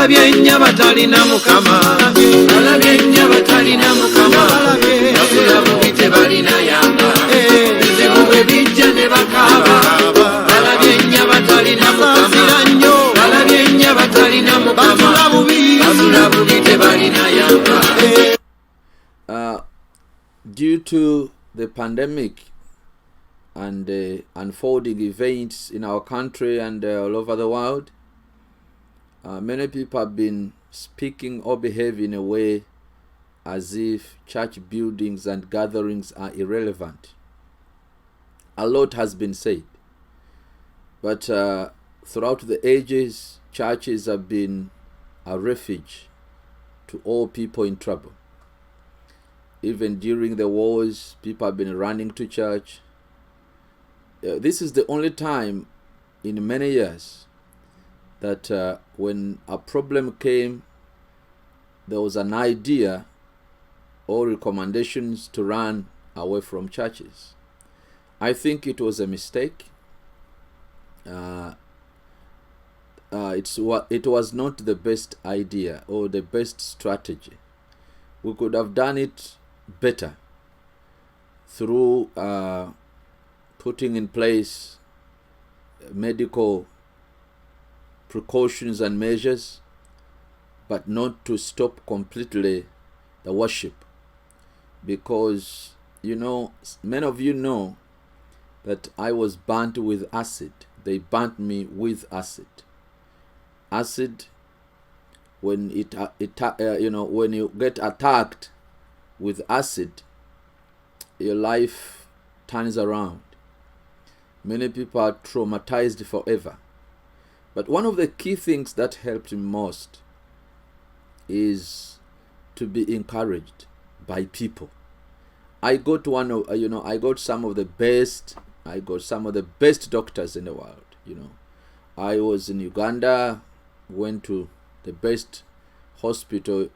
balabye nnya batalina mukama balabye nnya batalina mukama basulabubi tebalina yamba bizibu bwe bijja ne bakaaba balabye nnya batalina mukama balabye nnya batalina mukama basulabubi tebalina yamba. Due to the pandemic and the unfolding events in our country and all over the world, many people have been speaking or behaving in a way as if church buildings and gatherings are irrelevant. A lot has been said, but throughout the ages, churches have been a refuge to all people in trouble. Even during the wars, people have been running to church. This is the only time in many years that when a problem came, there was an idea or recommendations to run away from churches. I think it was a mistake. It was not the best idea or the best strategy. We could have done it better through putting in place medical precautions and measures, but not to stop completely the worship. Because, many of you know that I was burnt with acid. They burnt me with acid. Acid, when when you get attacked with acid, your life turns around. Many people are traumatized forever. But one of the key things that helped me most is to be encouraged by people. I got some of the best doctors in the world. I was in Uganda, went to the best hospital,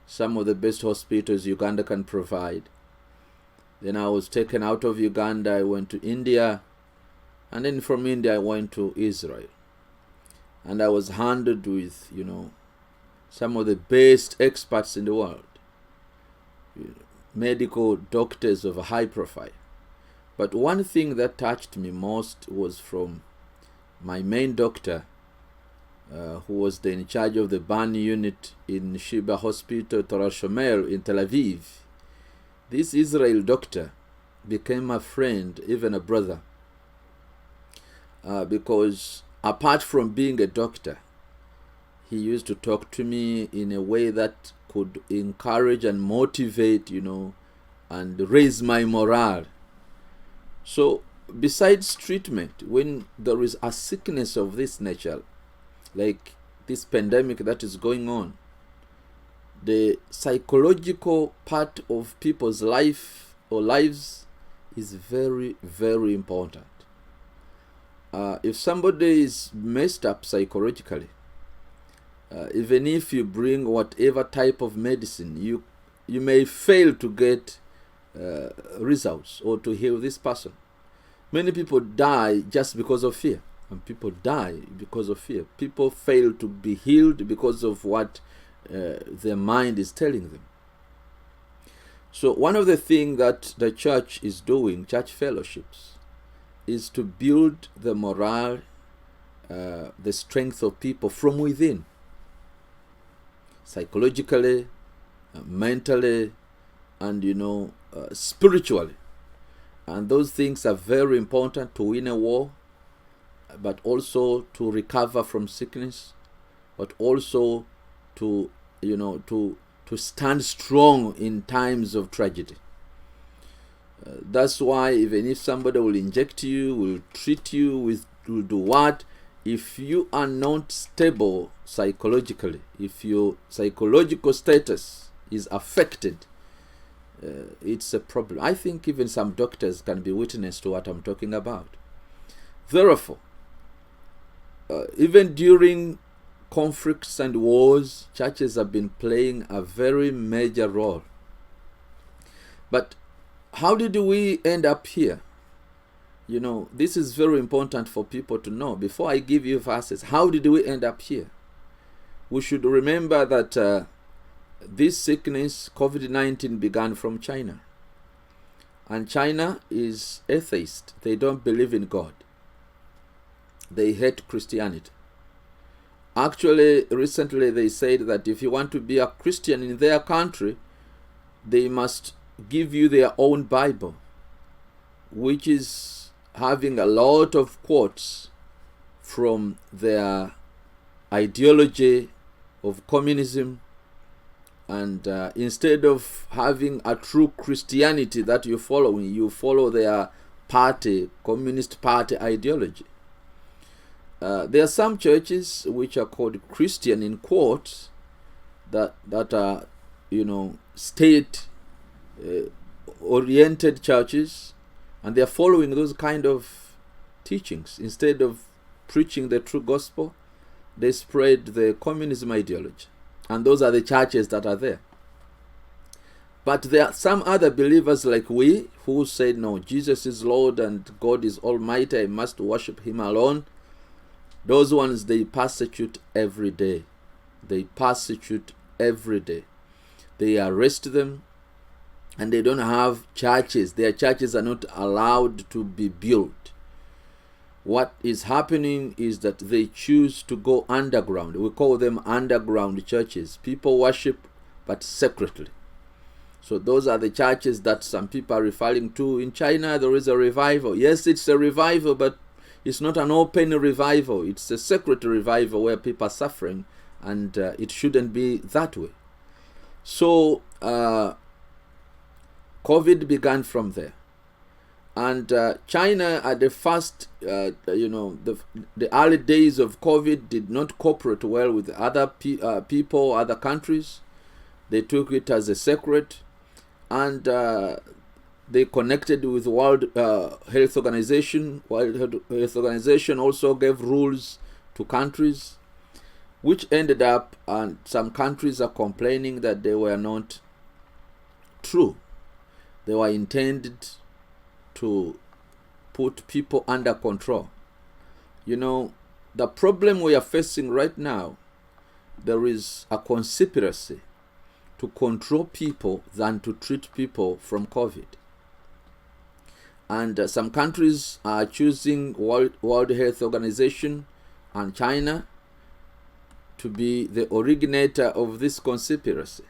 some of the best hospitals Uganda can provide. Then I was taken out of Uganda, I went to India, and then from India I went to Israel. And I was handled with, some of the best experts in the world, medical doctors of a high profile. But one thing that touched me most was from my main doctor, who was in charge of the burn unit in Sheba Hospital, Torah Shomer in Tel Aviv. This Israel doctor became a friend, even a brother, because apart from being a doctor, he used to talk to me in a way that could encourage and motivate, and raise my morale. So besides treatment, when there is a sickness of this nature, like this pandemic that is going on, the psychological part of people's life or lives is very, very important. If somebody is messed up psychologically, even if you bring whatever type of medicine, you may fail to get results or to heal this person. Many people die just because of fear. And people die because of fear. People fail to be healed because of what their mind is telling them. So one of the things that the church is doing, church fellowships, is to build the morale, the strength of people from within. Psychologically, mentally, and spiritually. And those things are very important to win a war, but also to recover from sickness, but also to stand strong in times of tragedy. That's why even if somebody will inject you, will treat you, will do what, if you are not stable psychologically, if your psychological status is affected, it's a problem. I think even some doctors can be witness to what I'm talking about. Therefore, even during conflicts and wars, churches have been playing a very major role. But how did we end up here? This is very important for people to know. Before I give you verses, how did we end up here? we should remember that this sickness, COVID-19, began from China. And China is atheist. They don't believe in God. They hate Christianity. Actually, recently they said that if you want to be a Christian in their country, they must give you their own Bible, which is having a lot of quotes from their ideology of communism. And instead of having a true Christianity that you follow their party, Communist Party ideology. There are some churches which are called Christian in quotes that are, state oriented churches, and they are following those kind of teachings. Instead of preaching the true gospel, they spread the communism ideology. And those are the churches that are there. But there are some other believers like we who say, no, Jesus is Lord and God is Almighty, I must worship Him alone. Those ones, they persecute every day. They persecute every day. They arrest them, and they don't have churches. Their churches are not allowed to be built. What is happening is that they choose to go underground. We call them underground churches. People worship, but secretly. So those are the churches that some people are referring to. In China, there is a revival. Yes, it's a revival, but it's not an open revival. It's a secret revival where people are suffering, and it shouldn't be that way. So COVID began from there. And China, at the first, the early days of COVID, did not cooperate well with other people, other countries. They took it as a secret, and they connected with World Health Organization. World Health Organization also gave rules to countries, which ended up, and some countries are complaining that they were not true. They were intended to put people under control. The problem we are facing right now, there is a conspiracy to control people than to treat people from COVID. And some countries are choosing World Health Organization and China to be the originator of this conspiracy.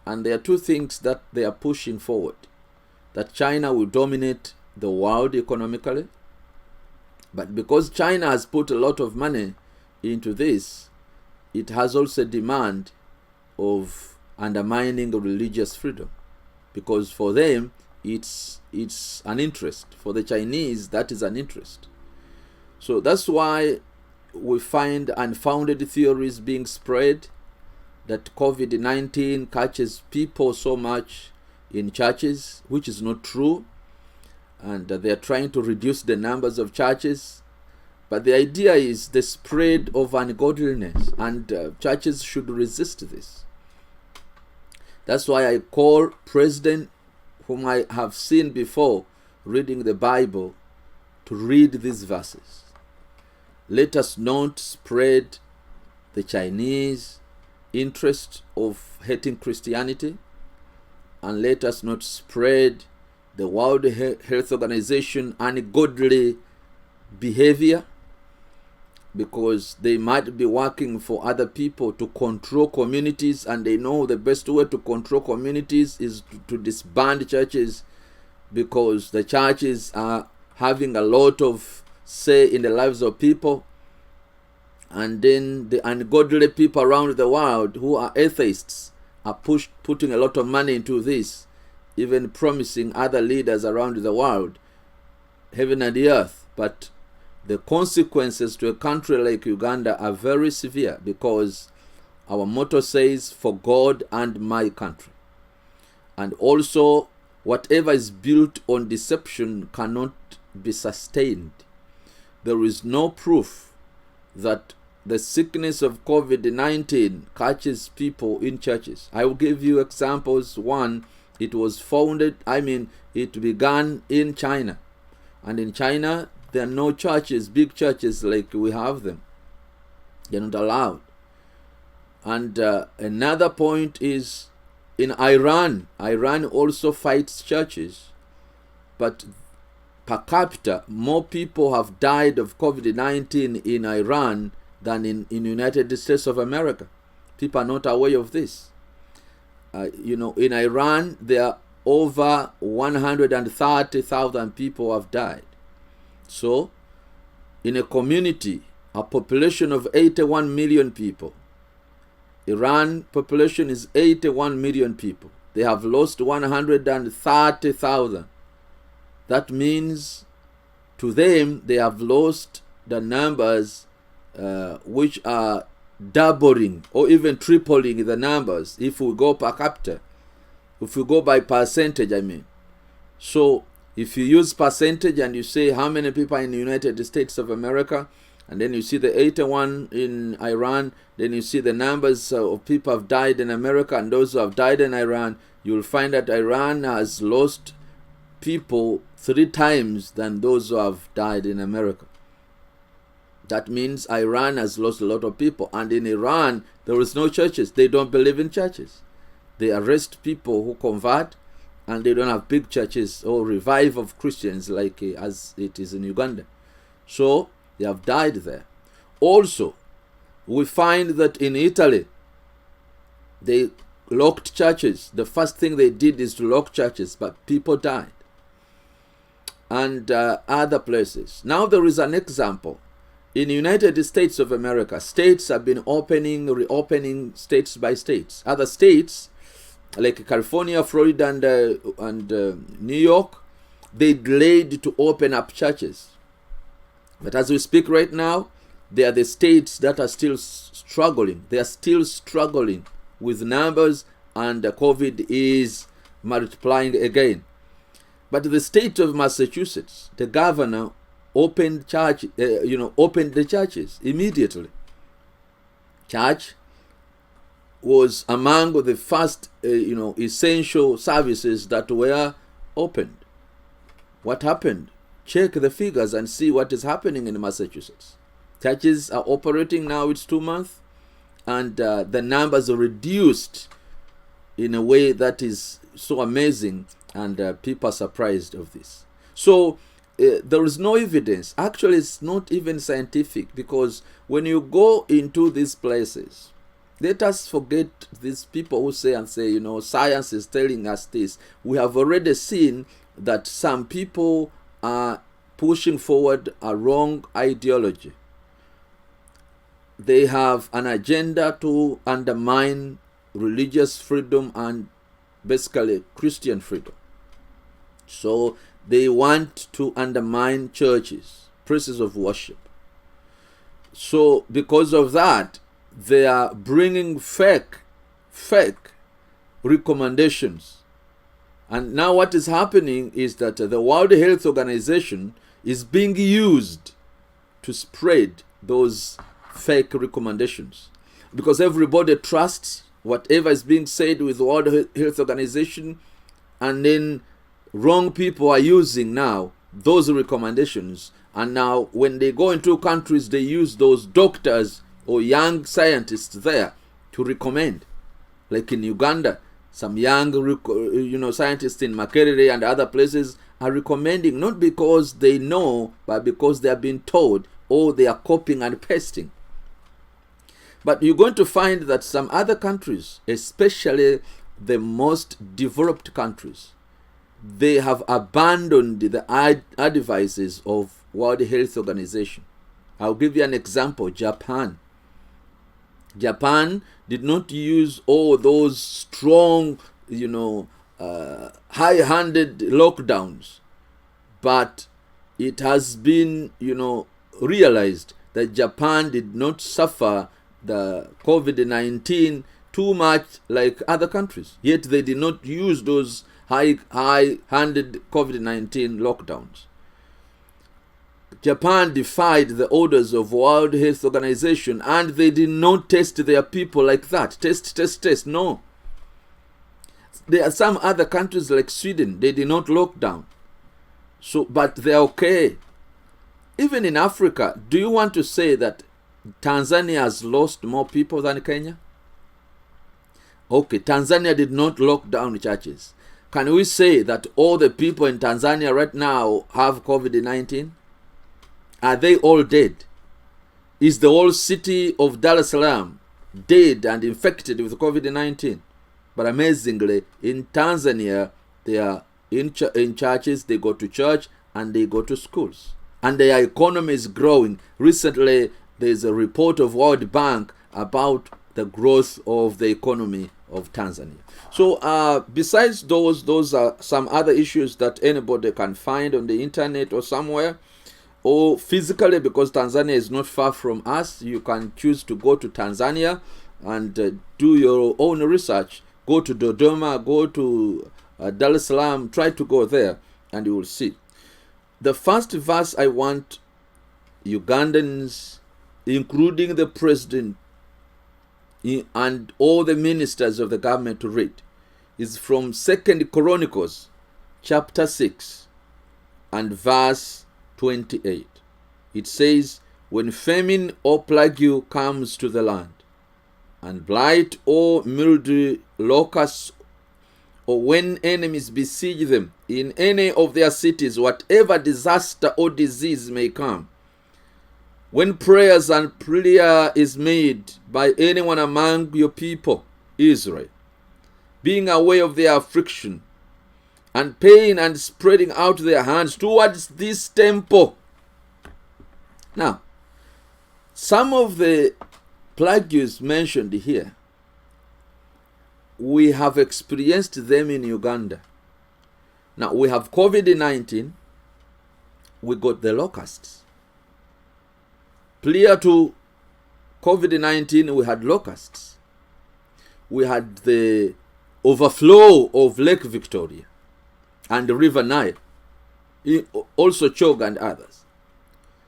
And there are two things that they are pushing forward. That China will dominate the world economically. But because China has put a lot of money into this, it has also demand of undermining religious freedom. Because for them, it's an interest. For the Chinese, that is an interest. So that's why we find unfounded theories being spread that COVID-19 catches people so much in churches, which is not true, and they are trying to reduce the numbers of churches. But the idea is the spread of ungodliness, and churches should resist this. That's why I call President, whom I have seen before reading the Bible, to read these verses. Let us not spread the Chinese interest of hating Christianity, and let us not spread the World Health Organization ungodly behavior, because they might be working for other people to control communities, and they know the best way to control communities is to disband churches, because the churches are having a lot of say in the lives of people. And then the ungodly people around the world who are atheists are putting a lot of money into this, even promising other leaders around the world heaven and the earth. But the consequences to a country like Uganda are very severe, because our motto says, for God and my country. And also, whatever is built on deception cannot be sustained. There is no proof that the sickness of COVID-19 catches people in churches. I will give you examples. One, it began in China. And in China, there are no churches, big churches like we have them. They're not allowed. And another point is in Iran. Iran also fights churches, but per capita, more people have died of COVID-19 in Iran than in United States of America. People are not aware of this. In Iran, there are over 130,000 people have died. So, in a community, a population of 81 million people, Iran population is 81 million people. They have lost 130,000. That means to them they have lost the numbers which are doubling or even tripling the numbers if we go per capita. If we go by percentage, I mean. So if you use percentage and you say how many people are in the United States of America, and then you see the 81 in Iran, then you see the numbers of people who have died in America and those who have died in Iran, you'll find that Iran has lost people 3 times than those who have died in America. That means Iran has lost a lot of people. And in Iran, there is no churches. They don't believe in churches. They arrest people who convert, and they don't have big churches or revive of Christians like as it is in Uganda. So they have died there. Also, we find that in Italy, they locked churches. The first thing they did is to lock churches, but people died. And other places. Now there is an example. In the United States of America, states have been reopening states by states. Other states, like California, Florida, and New York, they delayed to open up churches. But as we speak right now, they are the states that are still struggling. They are still struggling with numbers, and COVID is multiplying again. But the state of Massachusetts, the governor opened the churches immediately. Church was among the first, essential services that were opened. What happened? Check the figures and see what is happening in Massachusetts. Churches are operating now, it's 2 months, and the numbers are reduced in a way that is so amazing, and people are surprised of this. So there is no evidence. Actually, it's not even scientific, because when you go into these places, let us forget these people who say, science is telling us this. We have already seen that some people are pushing forward a wrong ideology. They have an agenda to undermine religious freedom and basically Christian freedom. So they want to undermine churches, places of worship. So because of that, they are bringing fake recommendations. And now what is happening is that the World Health Organization is being used to spread those fake recommendations, because everybody trusts whatever is being said with the World Health Organization, and then wrong people are using now those recommendations. And now when they go into countries, they use those doctors or young scientists there to recommend. Like in Uganda, some young scientists in Makerere and other places are recommending, not because they know, but because they have been told, or they are copying and pasting. But you're going to find that some other countries, especially the most developed countries, they have abandoned the advices of World Health Organization. I'll give you an example. Japan did not use all those strong, high-handed lockdowns, but it has been, realized that Japan did not suffer the COVID-19 too much like other countries. Yet they did not use those high-handed COVID-19 lockdowns. Japan defied the orders of World Health Organization, and they did not test their people like that. Test. No. There are some other countries like Sweden, they did not lock down. So, but they're okay. Even in Africa, do you want to say that Tanzania has lost more people than Kenya? Okay, Tanzania did not lock down churches. Can we say that all the people in Tanzania right now have COVID-19? Are they all dead? Is the whole city of Dar es Salaam dead and infected with COVID-19? But amazingly, in Tanzania, they are in churches, they go to church, and they go to schools. And their economy is growing. Recently, there is a report of World Bank about the growth of the economy of Tanzania. So besides those are some other issues that anybody can find on the internet or somewhere, or physically, because Tanzania is not far from us. You can choose to go to Tanzania and do your own research. Go to Dodoma, go to Dar es Salaam, try to go there, and you will see. The first verse I want Ugandans, including the president and all the ministers of the government, to read is from 2 Chronicles chapter 6 and verse 28. It says, when famine or plague comes to the land, and blight or mildew, locusts, or when enemies besiege them in any of their cities, whatever disaster or disease may come, when prayers and prayer is made by anyone among your people, Israel, being aware of their affliction, and paying and spreading out their hands towards this temple. Now, some of the plagues mentioned here, we have experienced them in Uganda. Now, we have COVID-19, we got the locusts. Prior to COVID-19, we had locusts. We had the overflow of Lake Victoria and the River Nile, also Chog and others.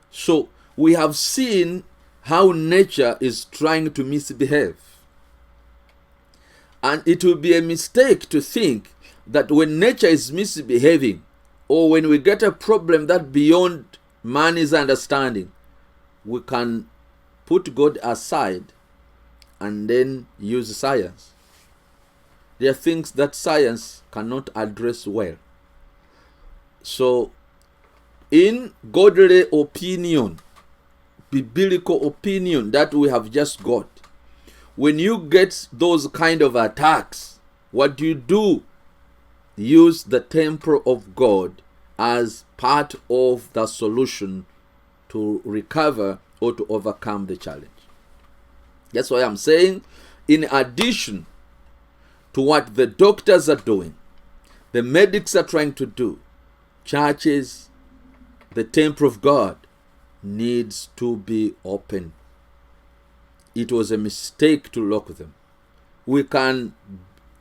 So we have seen how nature is trying to misbehave. And it will be a mistake to think that when nature is misbehaving, or when we get a problem that beyond man's understanding, we can put God aside and then use science. There are things that science cannot address well. So, in godly opinion, biblical opinion that we have just got, when you get those kind of attacks, what do? Use the temple of God as part of the solution to recover or to overcome the challenge. That's why I'm saying, in addition to what the doctors are doing, the medics are trying to do, churches, the temple of God needs to be open. It was a mistake to lock them. We can,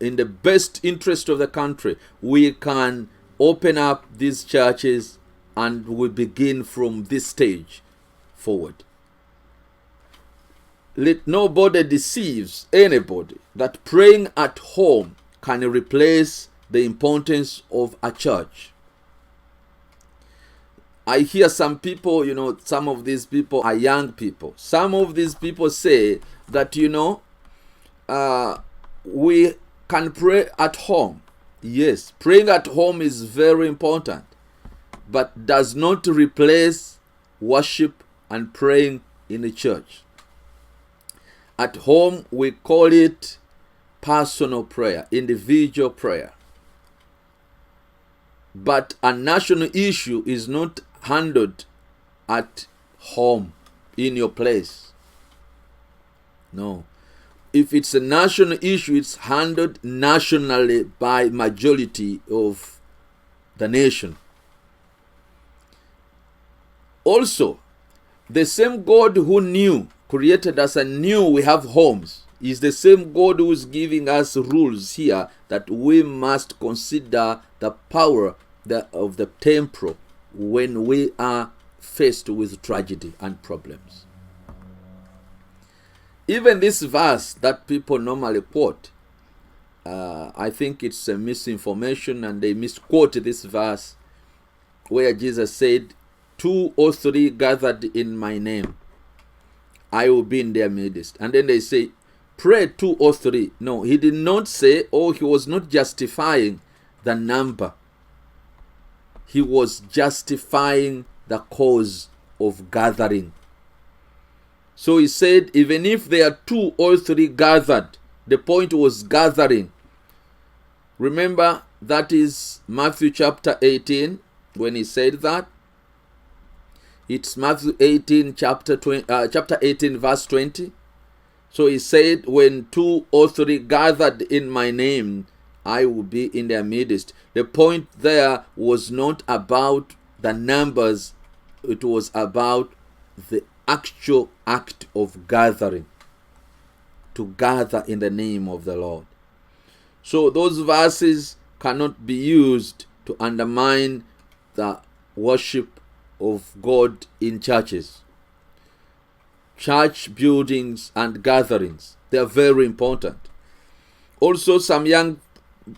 in the best interest of the country, we can open up these churches and we begin from this stage forward. Let nobody deceives anybody that praying at home can replace the importance of a church. I hear some people, some of these people are young people. Some of these people say that, we can pray at home. Yes, praying at home is very important, but does not replace worship and praying in the church. At home, we call it personal prayer, individual prayer. But a national issue is not handled at home, in your place. No. If it's a national issue, it's handled nationally by majority of the nation. Also, the same God who created us and knew we have homes, is the same God who is giving us rules here that we must consider the power of the temple when we are faced with tragedy and problems. Even this verse that people normally quote, I think it's a misinformation, and they misquote this verse where Jesus said, 2 or 3 gathered in my name, I will be in their midst. And then they say, pray 2 or 3. No, he did not say, or he was not justifying the number. He was justifying the cause of gathering. So he said, even if there are 2 or 3 gathered, the point was gathering. Remember, that is Matthew chapter 18, when he said that. It's Matthew 18, chapter 18, verse 20. So he said, when 2 or 3 gathered in my name, I will be in their midst. The point there was not about the numbers. It was about the actual act of gathering. To gather in the name of the Lord. So those verses cannot be used to undermine the worship of God in churches. Church buildings and gatherings, they are very important. Also, some young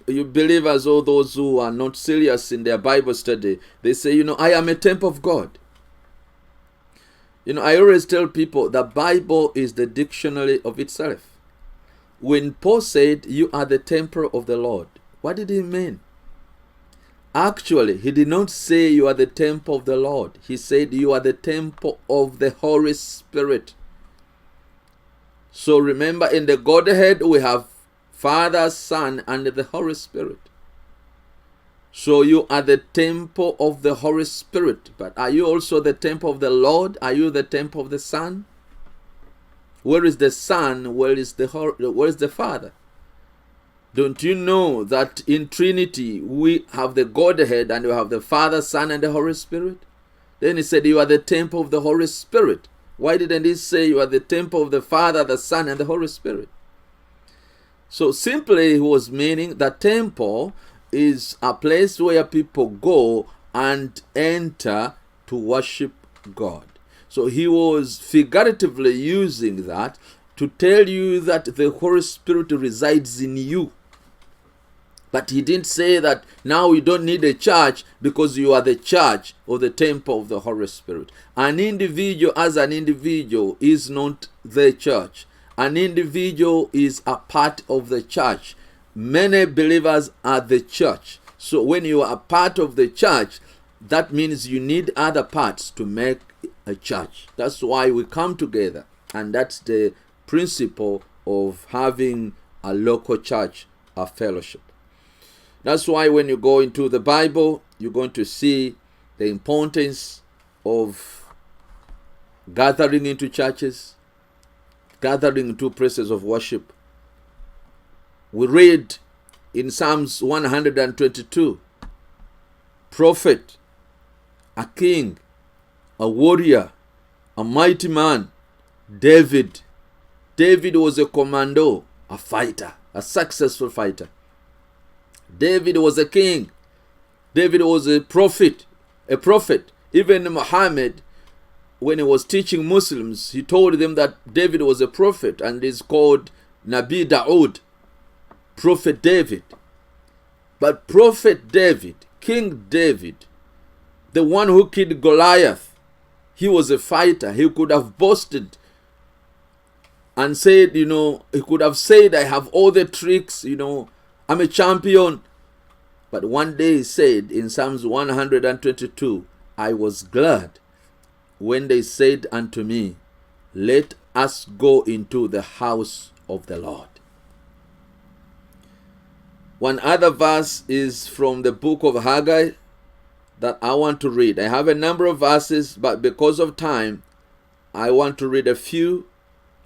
believers or those who are not serious in their Bible study, they say, I am a temple of God. I always tell people the Bible is the dictionary of itself. When Paul said, you are the temple of the Lord, what did he mean? Actually, he did not say you are the temple of the Lord. He said you are the temple of the Holy Spirit. So remember, in the Godhead, we have Father, Son, and the Holy Spirit. So you are the temple of the Holy Spirit. But are you also the temple of the Lord? Are you the temple of the Son? Where is the Son? Where is the Father? Don't you know that in Trinity we have the Godhead and we have the Father, Son, and the Holy Spirit? Then he said you are the temple of the Holy Spirit. Why didn't he say you are the temple of the Father, the Son, and the Holy Spirit? So simply he was meaning the temple is a place where people go and enter to worship God. So he was figuratively using that to tell you that the Holy Spirit resides in you. But he didn't say that now you don't need a church because you are the church or the temple of the Holy Spirit. An individual as an individual is not the church. An individual is a part of the church. Many believers are the church. So when you are a part of the church, that means you need other parts to make a church. That's why we come together. And that's the principle of having a local church, a fellowship. That's why when you go into the Bible, you're going to see the importance of gathering into churches, gathering into places of worship. We read in Psalms 122, prophet, a king, a warrior, a mighty man, David. David was a commando, a fighter, a successful fighter. David was a king. David was a prophet. Even Muhammad, when he was teaching Muslims, he told them that David was a prophet and is called Nabi Dawood, Prophet David. But Prophet David, King David, the one who killed Goliath, he was a fighter. He could have boasted and said, he could have said, I have all the tricks, I'm a champion. But one day he said in Psalms 122, I was glad when they said unto me, let us go into the house of the Lord. One other verse is from the book of Haggai that I want to read. I have a number of verses, but because of time, I want to read a few,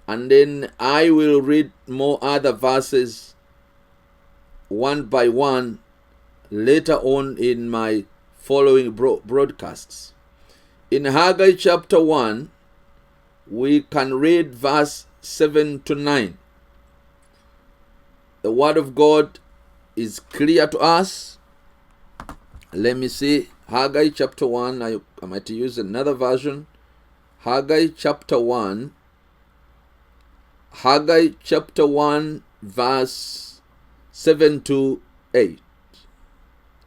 and then I will read more other verses one by one later on in my following broadcasts. In Haggai chapter 1, we can read verse 7 to 9. The word of God is clear to us. Let me see. Haggai chapter 1. I might use another version. Haggai chapter 1. Haggai chapter 1 verse 7 to 8.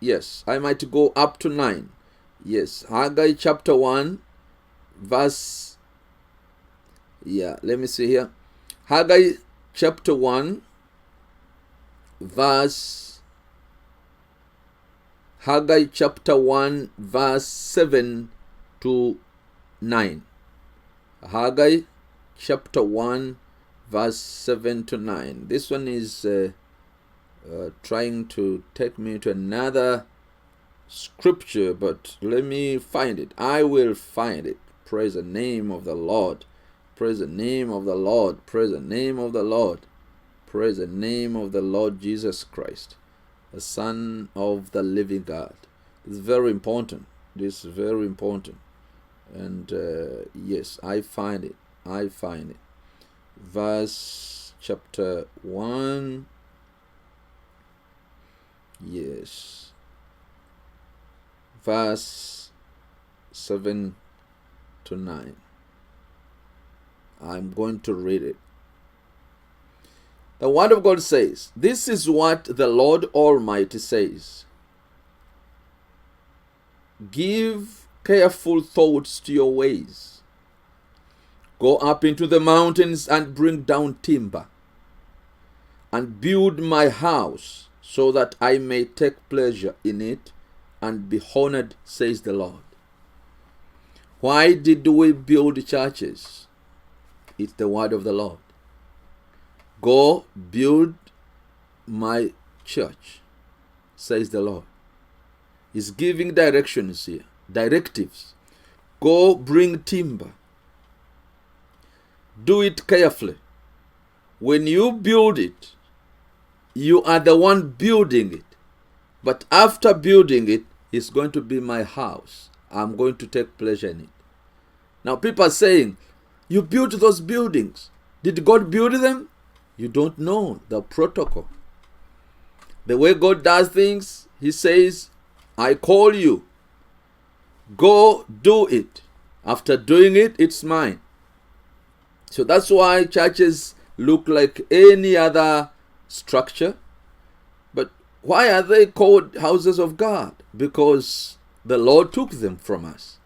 Yes, I might go up to 9. Yes, Haggai chapter 1 verse, let me see here. Haggai chapter 1, verse Haggai chapter 1, verse 7 to 9. Haggai chapter 1, verse 7 to 9. This one is trying to take me to another scripture, but let me find it. I will find it. Praise the name of the Lord. Praise the name of the Lord. Praise the name of the Lord. Praise the name of the Lord Jesus Christ, the Son of the living God. It's very important. This is very important. And yes, I find it. I find it. Verse chapter 1. Yes. Verse 7 to 9. I'm going to read it. The Word of God says, "This is what the Lord Almighty says. Give careful thoughts to your ways. Go up into the mountains and bring down timber, and build my house, so that I may take pleasure in it and be honored, says the Lord." Why did we build churches? It's the word of the Lord. Go build my church, says the Lord. He's giving directions here, directives. Go bring timber. Do it carefully. When you build it, you are the one building it. But after building it, it's going to be my house. I'm going to take pleasure in it. Now people are saying, you built those buildings. Did God build them? You don't know the protocol. The way God does things, He says, I call you. Go do it. After doing it, it's mine. So that's why churches look like any other structure. But why are they called houses of God? Because the Lord took them from us.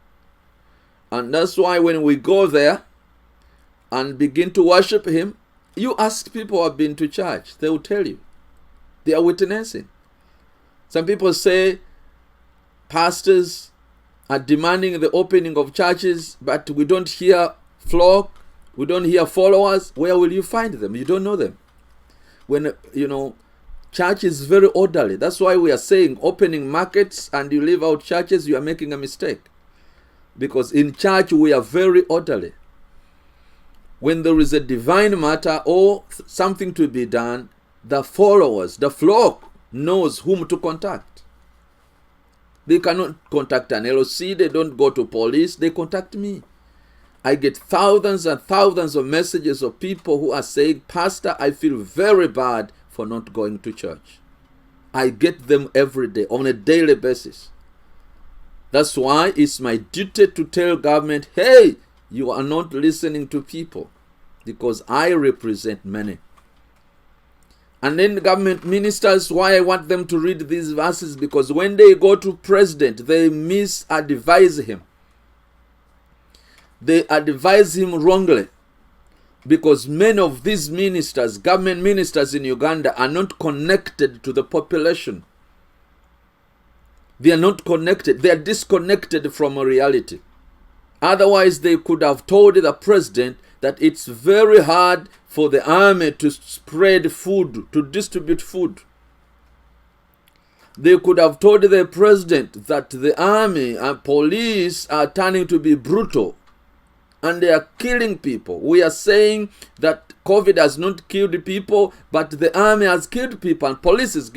And that's why when we go there and begin to worship Him, you ask people who have been to church, they will tell you. They are witnessing. Some people say pastors are demanding the opening of churches, but we don't hear flock, we don't hear followers. Where will you find them? You don't know them. When, church is very orderly. That's why we are saying opening markets and you leave out churches, you are making a mistake. Because in church we are very orderly. When there is a divine matter or something to be done, the followers, the flock knows whom to contact. They cannot contact an LOC, they don't go to police, they contact me. I get thousands and thousands of messages of people who are saying, Pastor, I feel very bad for not going to church. I get them every day, on a daily basis. That's why it's my duty to tell government, hey, you are not listening to people, because I represent many. And then government ministers, why I want them to read these verses, because when they go to president, they misadvise him. They advise him wrongly, because many of these ministers, government ministers in Uganda, are not connected to the population. They are not connected. They are disconnected from a reality. Otherwise, they could have told the president that it's very hard for the army to spread food, to distribute food. They could have told the president that the army and police are turning to be brutal and they are killing people. We are saying that COVID has not killed people, but the army has killed people and police is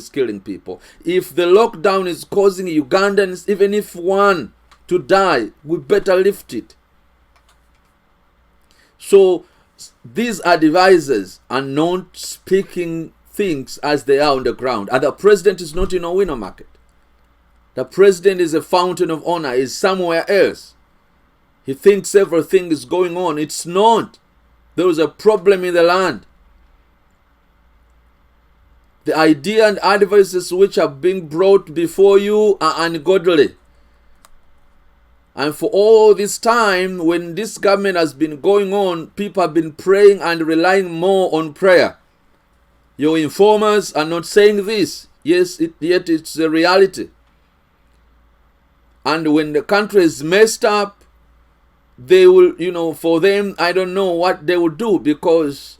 killing people. If the lockdown is causing Ugandans, even if one to die, we better lift it. So these advisors are not speaking things as they are on the ground. And the president is not in a winner market. The president is a fountain of honor, is somewhere else. He thinks everything is going on. It's not. There is a problem in the land. The idea and advices which are being brought before you are ungodly. And for all this time, when this government has been going on, people have been praying and relying more on prayer. Your informers are not saying this. Yes, yet it's a reality. And when the country is messed up, they will, for them, I don't know what they will do, because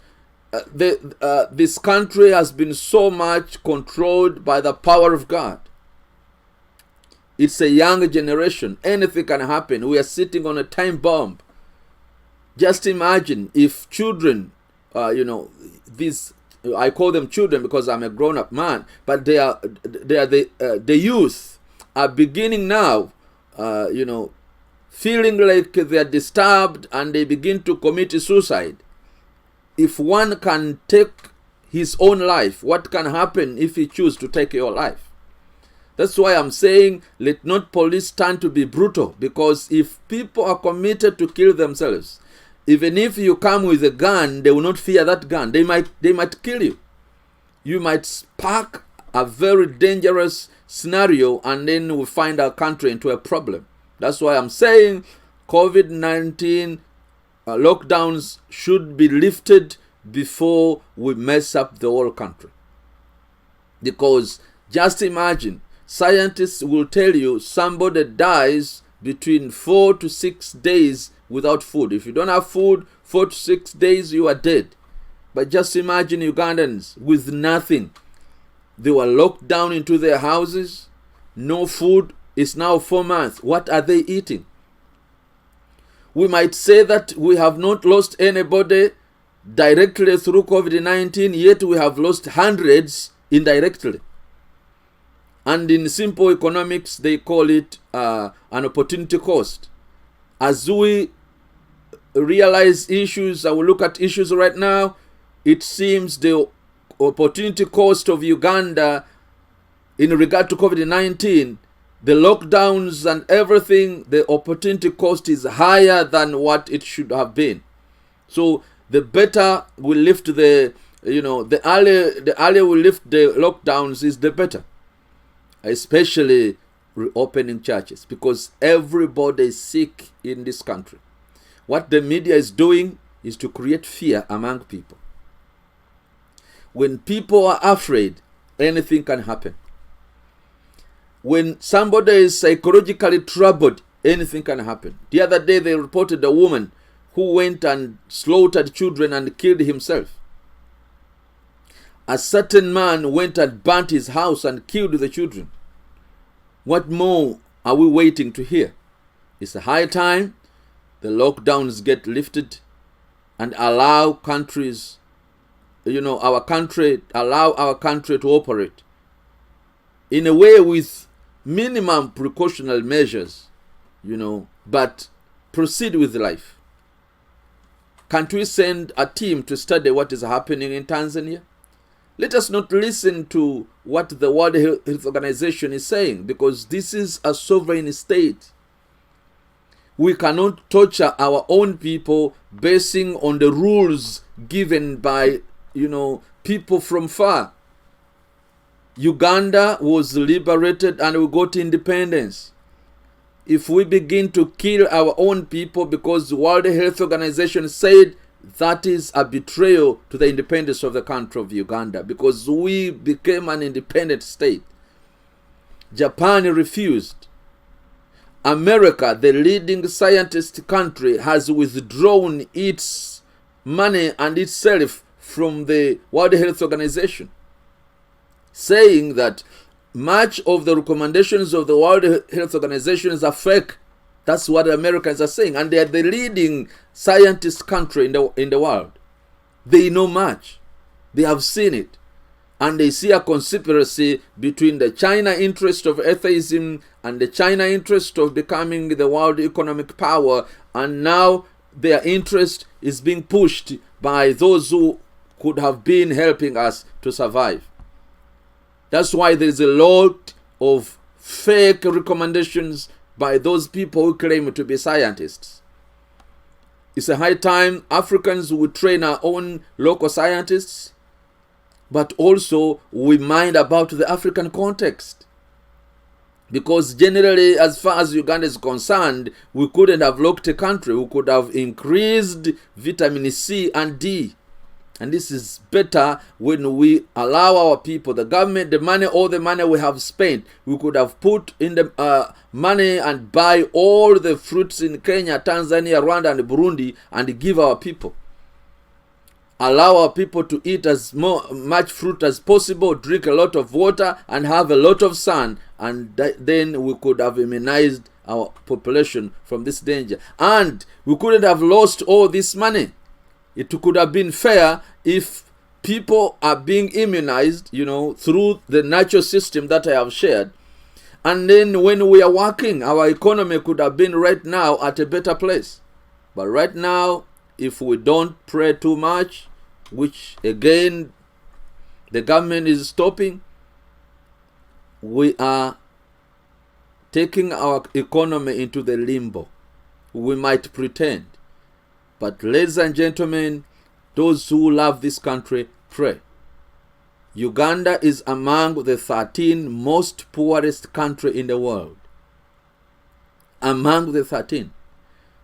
this country has been so much controlled by the power of God. It's a young generation. Anything can happen. We are sitting on a time bomb. Just imagine if children, these, I call them children because I'm a grown-up man, but they are the youth are beginning now, feeling like they are disturbed, and they begin to commit suicide. If one can take his own life, what can happen if he chooses to take your life? That's why I'm saying, let not police stand to be brutal, because if people are committed to kill themselves, even if you come with a gun, they will not fear that gun. They might kill you. You might spark a very dangerous scenario, and then we find our country into a problem. That's why I'm saying COVID-19 lockdowns should be lifted before we mess up the whole country. Because just imagine, scientists will tell you somebody dies between 4 to 6 days without food. If you don't have food, 4 to 6 days, you are dead. But just imagine Ugandans with nothing. They were locked down into their houses, no food. It's now 4 months. What are they eating? We might say that we have not lost anybody directly through COVID-19, yet we have lost hundreds indirectly. And in simple economics, they call it an opportunity cost. As we realize issues, I will look at issues right now, it seems the opportunity cost of Uganda in regard to COVID-19, the lockdowns and everything, the opportunity cost is higher than what it should have been. So the better we lift the earlier we lift the lockdowns is the better. Especially reopening churches, because everybody is sick in this country. What the media is doing is to create fear among people. When people are afraid, anything can happen. When somebody is psychologically troubled, anything can happen. The other day they reported a woman who went and slaughtered children and killed himself. A certain man went and burnt his house and killed the children. What more are we waiting to hear? It's a high time the lockdowns get lifted and allow countries, allow our country to operate in a way with minimum precautionary measures, but proceed with life. Can't we send a team to study what is happening in Tanzania? Let us not listen to what the World Health Organization is saying, because this is a sovereign state. We cannot torture our own people basing on the rules given by, people from far. Uganda was liberated and we got independence. If we begin to kill our own people because the World Health Organization said, that is a betrayal to the independence of the country of Uganda, because we became an independent state. Japan refused. America, the leading scientist country, has withdrawn its money and itself from the World Health Organization, saying that much of the recommendations of the World Health Organization are fake. That's what the Americans are saying. And they are the leading scientist country in the world. They know much. They have seen it. And they see a conspiracy between the China interest of atheism and the China interest of becoming the world economic power. And now their interest is being pushed by those who could have been helping us to survive. That's why there is a lot of fake recommendations by those people who claim to be scientists. It's a high time Africans would train our own local scientists, but also we mind about the African context. Because generally, as far as Uganda is concerned, we couldn't have locked a country. We could have increased vitamin C and D. And this is better when we allow our people, the government, the money, all the money we have spent, we could have put in the money and buy all the fruits in Kenya, Tanzania, Rwanda, and Burundi and give our people. Allow our people to eat as much fruit as possible, drink a lot of water, and have a lot of sun. And then we could have immunized our population from this danger. And we couldn't have lost all this money. It could have been fair if people are being immunized, through the natural system that I have shared. And then when we are working, our economy could have been right now at a better place. But right now, if we don't pray too much, which again the government is stopping, we are taking our economy into the limbo. We might pretend. But ladies and gentlemen, those who love this country, pray. Uganda is among the 13 most poorest country in the world. Among the 13.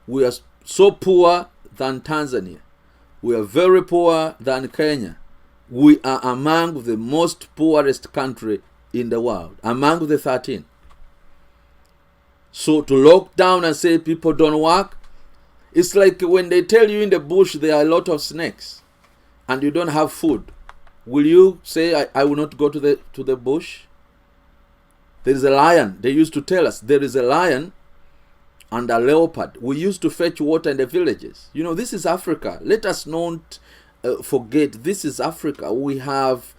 We are so poor than Tanzania. We are very poor than Kenya. We are among the most poorest country in the world. Among the 13. So to lock down and say people don't work, it's like when they tell you in the bush there are a lot of snakes and you don't have food. Will you say, I will not go to the bush? There is a lion. They used to tell us there is a lion and a leopard. We used to fetch water in the villages. This is Africa. Let us not forget, this is Africa. We have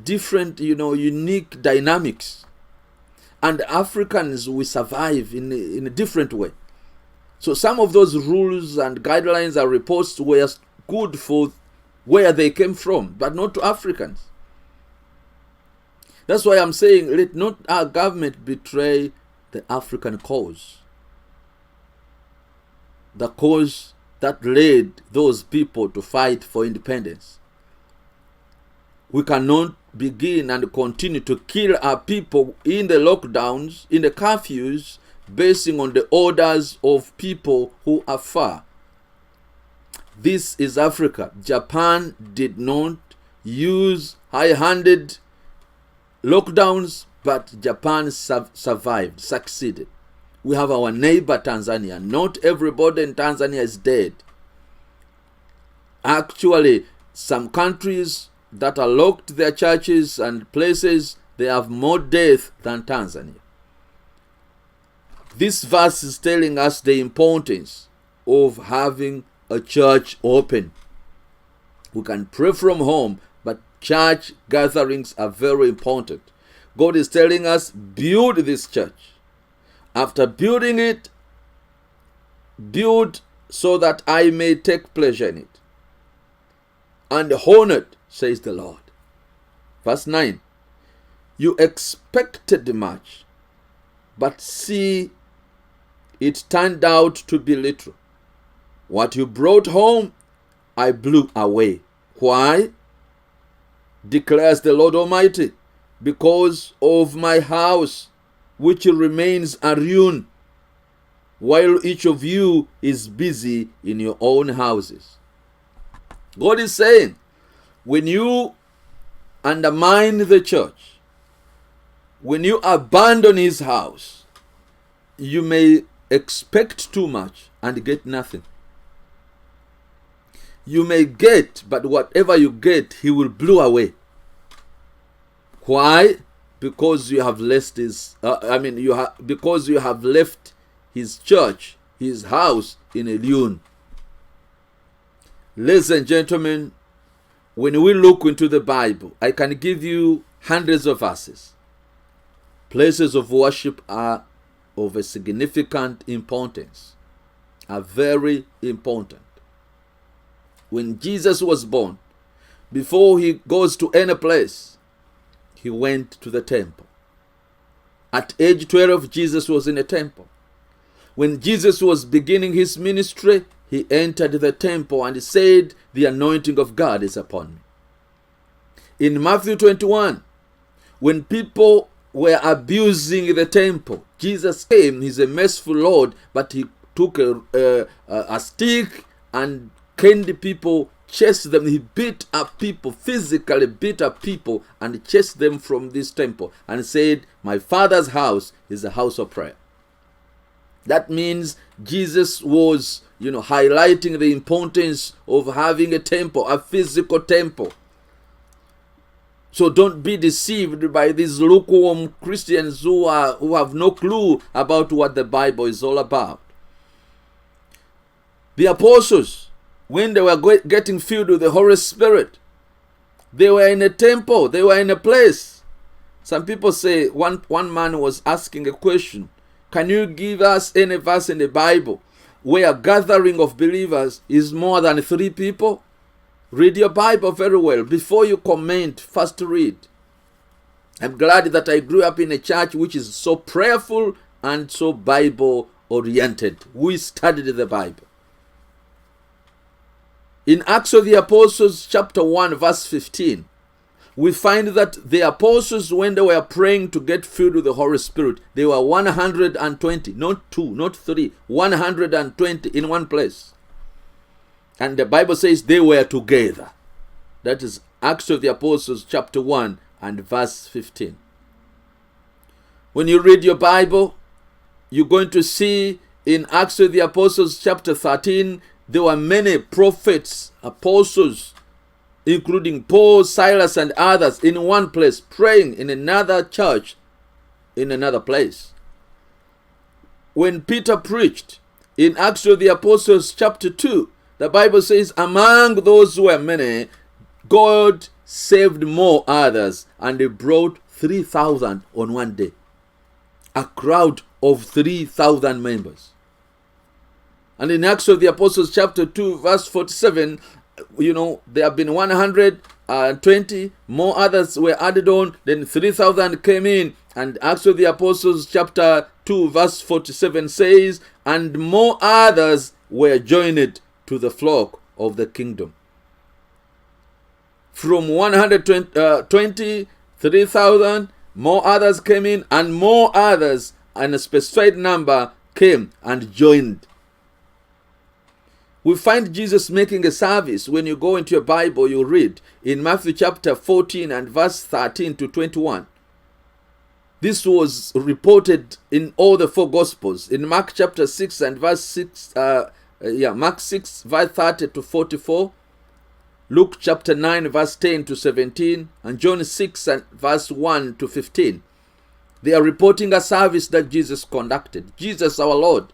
different, unique dynamics. And Africans, we survive in a different way. So some of those rules and guidelines and reports were good for where they came from, but not to Africans. That's why I'm saying, let not our government betray the African cause. The cause that led those people to fight for independence. We cannot begin and continue to kill our people in the lockdowns, in the curfews, basing on the orders of people who are far. This is Africa. Japan did not use high-handed lockdowns, but Japan survived, succeeded. We have our neighbor Tanzania. Not everybody in Tanzania is dead. Actually, some countries that are locked their churches and places, they have more death than Tanzania. This verse is telling us the importance of having a church open. We can pray from home, but church gatherings are very important. God is telling us, build this church. After building it, build so that I may take pleasure in it and honor it, says the Lord. Verse 9. You expected much, but see, it turned out to be little. What you brought home, I blew away. Why? Declares the Lord Almighty. Because of my house, which remains a ruin, while each of you is busy in your own houses. God is saying, when you undermine the church, when you abandon his house, you may expect too much and get nothing. You may get, but whatever you get, he will blow away. Why? Because you have left because you have left his church, his house in a ruin. Ladies and gentlemen, when we look into the Bible, I can give you hundreds of verses. Places of worship are of a significant importance, are very important. When Jesus was born, before he goes to any place, he went to the temple. At age 12, Jesus was in a temple. When Jesus was beginning his ministry, he entered the temple and said, the anointing of God is upon me. In Matthew 21, when people were abusing the temple. Jesus came, he's a merciful Lord, but he took a stick and caned people, chased them. He beat up people, physically beat up people, and chased them from this temple and said, my Father's house is a house of prayer. That means Jesus was, highlighting the importance of having a temple, a physical temple. So don't be deceived by these lukewarm Christians who have no clue about what the Bible is all about. The apostles, when they were getting filled with the Holy Spirit, they were in a temple, they were in a place. Some people say, one man was asking a question, can you give us any verse in the Bible where a gathering of believers is more than 3 people? Read your Bible very well. Before you comment, first read. I'm glad that I grew up in a church which is so prayerful and so Bible-oriented. We studied the Bible. In Acts of the Apostles, chapter 1, verse 15, we find that the apostles, when they were praying to get filled with the Holy Spirit, they were 120, not 2, not 3, 120 in one place. And the Bible says they were together. That is Acts of the Apostles, chapter 1 and verse 15. When you read your Bible, you're going to see in Acts of the Apostles, chapter 13, there were many prophets, apostles, including Paul, Silas, and others in one place, praying in another church, in another place. When Peter preached in Acts of the Apostles, chapter 2, the Bible says, among those who were many, God saved more others, and they brought 3,000 on one day. A crowd of 3,000 members. And in Acts of the Apostles, chapter 2, verse 47, there have been 120, more others were added on, then 3,000 came in. And Acts of the Apostles, chapter 2, verse 47 says, and more others were joined to the flock of the kingdom. From 120, 3,000, more others came in, and more others, and a specified number came and joined. We find Jesus making a service. When you go into your Bible, you read in Matthew chapter 14 and verse 13 to 21. This was reported in all the 4 Gospels. In Mark chapter 6 and verse 6, Mark 6 verse 30 to 44. Luke chapter 9 verse 10 to 17. And John 6 and verse 1 to 15. They are reporting a service that Jesus conducted. Jesus, our Lord,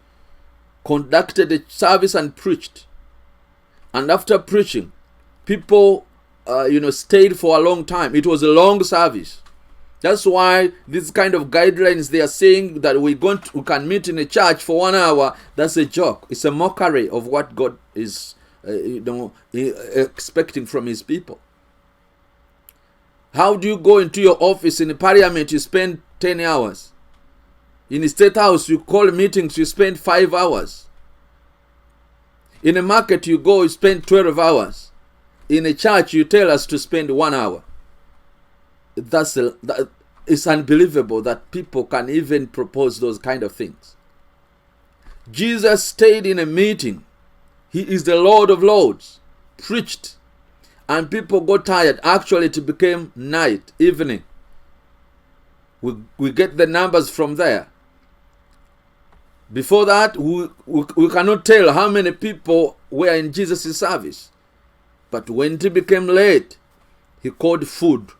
conducted a service and preached. And after preaching, people, stayed for a long time. It was a long service. That's why this kind of guidelines, they are saying that we can meet in a church for 1 hour. That's a joke. It's a mockery of what God is, expecting from His people. How do you go into your office in the parliament? You spend 10 hours. In the state house, you call meetings, you spend 5 hours. In a market, you go, you spend 12 hours. In a church, you tell us to spend 1 hour. It's unbelievable that people can even propose those kind of things. Jesus stayed in a meeting. He is the Lord of Lords. Preached. And people got tired. Actually, it became night, evening. We get the numbers from there. Before that, we cannot tell how many people were in Jesus' service. But when it became late, He called food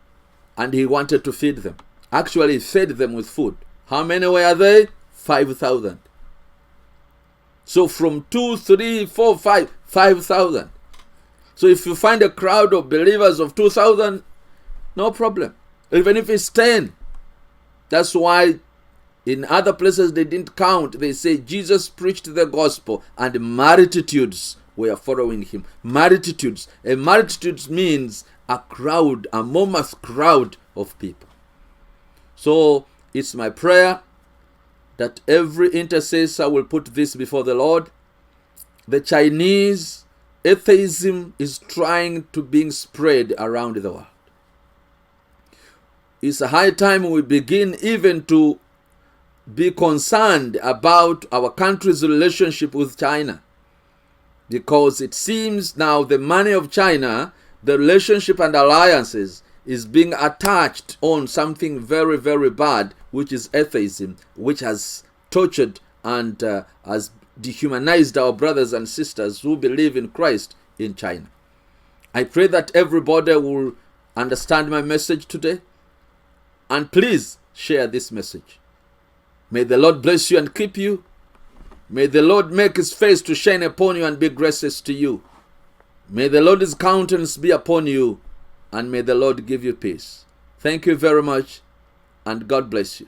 and He wanted to feed them. Actually, He fed them with food. How many were they? 5,000. So from 2, 3, 4, 5, 5,000. So if you find a crowd of believers of 2,000, no problem. Even if it's 10. That's why in other places they didn't count. They say Jesus preached the gospel and multitudes were following Him. Multitudes. A multitude means a crowd, a mammoth crowd of people. So it's my prayer that every intercessor will put this before the Lord. The Chinese atheism is trying to being spread around the world. It's a high time we begin even to be concerned about our country's relationship with China. Because it seems now the money of China, the relationship and alliances, is being attached on something very, very bad, which is atheism, which has tortured and has dehumanized our brothers and sisters who believe in Christ in China. I pray that everybody will understand my message today, and please share this message. May the Lord bless you and keep you. May the Lord make his face to shine upon you and be gracious to you. May the Lord's countenance be upon you, and may the Lord give you peace. Thank you very much, and God bless you.